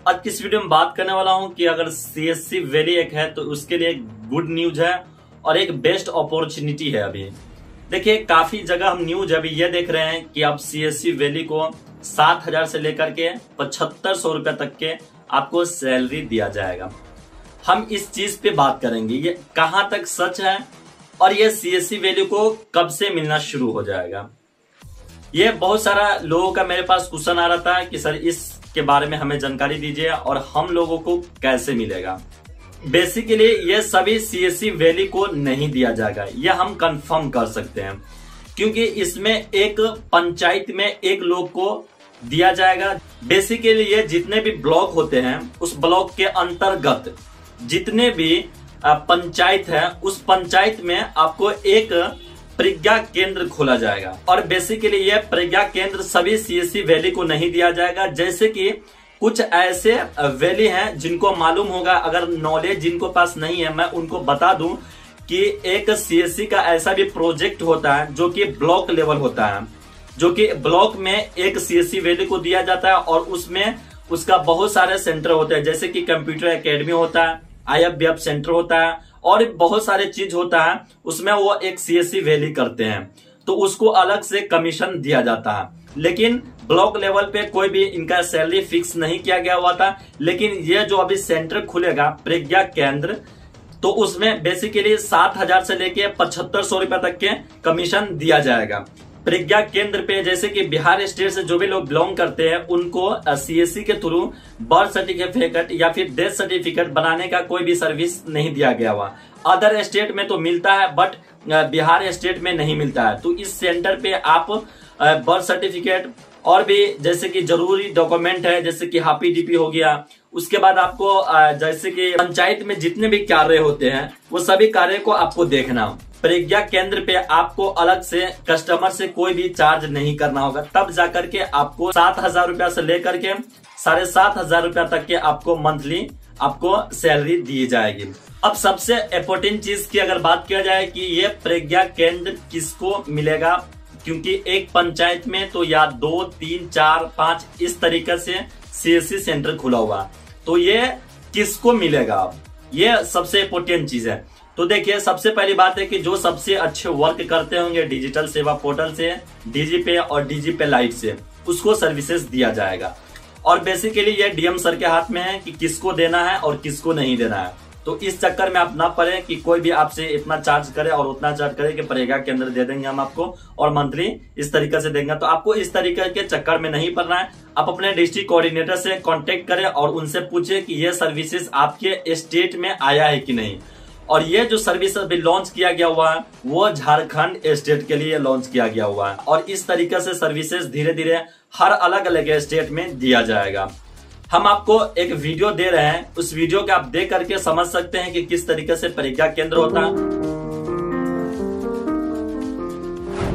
आज किस वीडियो में बात करने वाला हूं कि अगर सीएससी वैली एक है तो उसके लिए गुड न्यूज है और एक बेस्ट अपॉर्चुनिटी है। अभी देखिए काफी जगह हम न्यूज अभी ये देख रहे हैं कि अब सीएससी वैली को 7,000 से लेकर के 7,500 रुपए तक के आपको सैलरी दिया जाएगा। हम इस चीज पे बात करेंगे ये कहां तक सच है और ये सीएससी वैली को कब से मिलना शुरू हो जाएगा। ये बहुत सारा लोगों का मेरे पास क्वेश्चन आ रहा था कि सर इसके बारे में हमें जानकारी दीजिए और हम लोगों को कैसे मिलेगा। बेसिकली ये सभी सीएससी वैली को नहीं दिया जाएगा, ये हम कंफर्म कर सकते हैं क्योंकि इसमें एक पंचायत में एक लोग को दिया जाएगा। बेसिकली ये जितने भी ब्लॉक होते हैं उस ब्लॉक के अंतर्गत जितने भी पंचायत है उस पंचायत में आपको एक प्रज्ञा केंद्र खोला जाएगा और बेसिकली ये प्रज्ञा केंद्र सभी सीएससी वैली को नहीं दिया जाएगा। जैसे कि कुछ ऐसे वैली हैं जिनको मालूम होगा, अगर नॉलेज जिनको पास नहीं है मैं उनको बता दूं कि एक सीएससी का ऐसा भी प्रोजेक्ट होता है जो कि ब्लॉक लेवल होता है, जो कि ब्लॉक में एक सीएससी वैली को दिया जाता है और उसमें उसका बहुत सारे सेंटर होते हैं, जैसे कि कंप्यूटर एकेडमी होता है, IFBF सेंटर होता है और बहुत सारे चीज होता है। उसमें वो एक सीएससी वैली करते हैं तो उसको अलग से कमीशन दिया जाता है। लेकिन ब्लॉक लेवल पे कोई भी इनका सैलरी फिक्स नहीं किया गया हुआ था। लेकिन ये जो अभी सेंटर खुलेगा प्रज्ञा केंद्र, तो उसमें बेसिकली 7,000 से लेके 7,500 रुपए तक के कमीशन दिया जाएगा प्रज्ञा केंद्र पे। जैसे कि बिहार स्टेट से जो भी लोग बिलोंग करते हैं उनको सीएससी के थ्रू बर्थ सर्टिफिकेट या फिर डेथ सर्टिफिकेट बनाने का कोई भी सर्विस नहीं दिया गया हुआ। अदर स्टेट में तो मिलता है बट बिहार स्टेट में नहीं मिलता है। तो इस सेंटर पे आप बर्थ सर्टिफिकेट और भी जैसे कि जरूरी डॉक्यूमेंट है जैसे कि हापी डीपी हो गया, उसके बाद आपको जैसे कि पंचायत में जितने भी कार्य होते हैं वो सभी कार्य को आपको देखना। प्रज्ञा केंद्र पे आपको अलग से कस्टमर से कोई भी चार्ज नहीं करना होगा, तब जाकर के आपको 7,000 रुपया से लेकर के 7,500 रुपया तक के आपको मंथली आपको सैलरी दी जाएगी। अब सबसे इम्पोर्टेंट चीज की अगर बात किया जाए कि ये प्रज्ञा केंद्र किसको मिलेगा, क्योंकि एक पंचायत में तो या 2, 3, 4, 5 इस तरीके से सीएससी सेंटर खुला हुआ, तो ये किसको मिलेगा, ये सबसे इम्पोर्टेंट चीज है। तो देखिए सबसे पहली बात है कि जो सबसे अच्छे वर्क करते होंगे डिजिटल सेवा पोर्टल से, डीजीपे और डीजीपे लाइट से, उसको सर्विसेज दिया जाएगा। और बेसिकली ये डीएम सर के हाथ में है कि किसको देना है और किसको नहीं देना है। तो इस चक्कर में आप ना पड़े कि कोई भी आपसे इतना चार्ज करे और उतना चार्ज करे कि प्रज्ञा के अंदर दे देंगे हम आपको और मंथली इस तरीके से देंगे। तो आपको इस तरीके के चक्कर में नहीं पड़ना है। आप अपने डिस्ट्रिक्ट कोऑर्डिनेटर से कांटेक्ट करें और उनसे पूछे कि ये सर्विसेज आपके स्टेट में आया है कि नहीं। और ये जो सर्विस अभी लॉन्च किया गया हुआ है वो झारखंड स्टेट के लिए लॉन्च किया गया हुआ है और इस तरीके से सर्विसेज धीरे धीरे हर अलग अलग स्टेट में दिया जाएगा। हम आपको एक वीडियो दे रहे हैं, उस वीडियो के आप देख करके समझ सकते हैं कि किस तरीके से प्रज्ञा केंद्र होता है।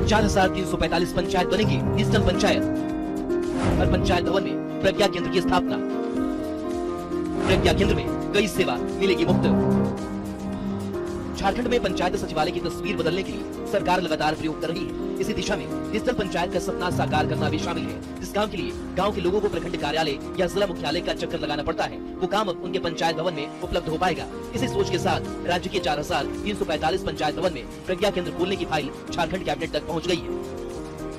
4,345 पंचायत बनेगी डिजिटल पंचायत। हर पंचायत भवन में प्रज्ञा केंद्र की स्थापना। प्रज्ञा केंद्र में कई सेवा मिलेगी मुफ्त। झारखंड में पंचायत सचिवालय की तस्वीर बदलने के लिए सरकार लगातार प्रयोग कर रही है। इसी दिशा में डिजिटल पंचायत का सपना साकार करना भी शामिल है। जिस काम के लिए गांव के लोगों को प्रखंड कार्यालय या जिला मुख्यालय का चक्कर लगाना पड़ता है, वो काम अब उनके पंचायत भवन में उपलब्ध हो पाएगा। इसी सोच के साथ राज्य के 4,345 पंचायत भवन में प्रज्ञा केंद्र खोलने की फाइल झारखंड कैबिनेट तक पहुँच गयी है।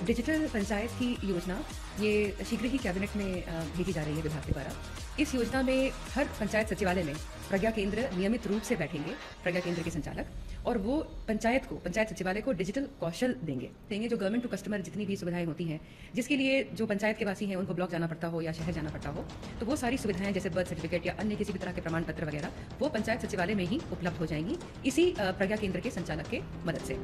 डिजिटल पंचायत की योजना ये शीघ्र ही कैबिनेट में भेजी जा रही है विभाग के द्वारा। इस योजना में हर पंचायत सचिवालय में प्रज्ञा केंद्र नियमित रूप से बैठेंगे, प्रज्ञा केंद्र के संचालक, और वो पंचायत सचिवालय को डिजिटल कौशल देंगे जो गवर्नमेंट टू कस्टमर जितनी भी सुविधाएं होती हैं, जिसके लिए जो पंचायत के वासी हैं उनको ब्लॉक जाना पड़ता हो या शहर जाना पड़ता हो, तो वो सारी सुविधाएं जैसे बर्थ सर्टिफिकेट या अन्य किसी भी तरह के प्रमाण पत्र वगैरह वो पंचायत सचिवालय में ही उपलब्ध हो जाएंगी इसी प्रज्ञा केंद्र के संचालक के मदद से।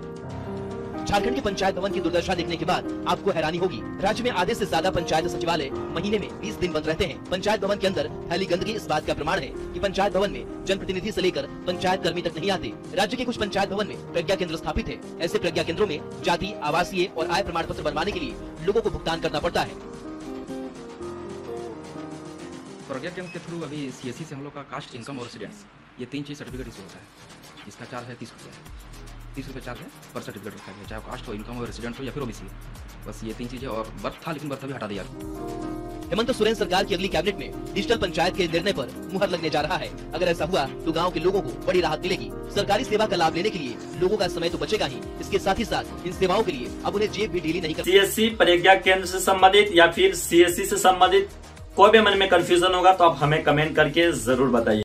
झारखंड के पंचायत भवन की दुर्दशा देखने के बाद आपको हैरानी होगी। राज्य में आधे से ज्यादा पंचायत सचिवालय महीने में 20 दिन बंद रहते हैं। पंचायत भवन के अंदर फैली गंदगी इस बात का प्रमाण है कि पंचायत भवन में जनप्रतिनिधि से लेकर पंचायत कर्मी तक नहीं आते। राज्य के कुछ पंचायत भवन में प्रज्ञा केंद्र स्थापित है। ऐसे प्रज्ञा केंद्रों में जाति, आवासीय और आय प्रमाण पत्र बनवाने के लिए लोगों को भुगतान करना पड़ता है। प्रज्ञा केंद्र के थ्रू अभी सीएससी से हम लोग का कास्ट, इनकम और रेसिडेंस, ये 3 चीज सर्टिफिकेट इशू होता है। इसका चार्ज है 30 रुपये। 30 रुपये चार्ज है पर सर्टिफिकेट रखा गया, चाहे कास्ट हो, इनकम हो, रेसिडेंट हो या फिर ओबीसी हो। बस ये 3 चीज़ें और बर्थ था लेकिन बर्थ भी हटा दिया। हेमंत सोरेन सरकार की अगली कैबिनेट में डिजिटल पंचायत के निर्णय पर मुहर लगने जा रहा है। अगर ऐसा हुआ तो गांव के लोगों को बड़ी राहत मिलेगी। सरकारी सेवा का लाभ लेने के लिए लोगों का समय तो बचेगा ही, इसके साथ ही साथ इन सेवाओं के लिए अब उन्हें जेब भी ढीली नहीं करनी। सीएससी प्रज्ञा केंद्र से संबंधित या फिर सीएससी से संबंधित कोई भी मन में कंफ्यूजन होगा तो आप हमें कमेंट करके जरूर बताइए।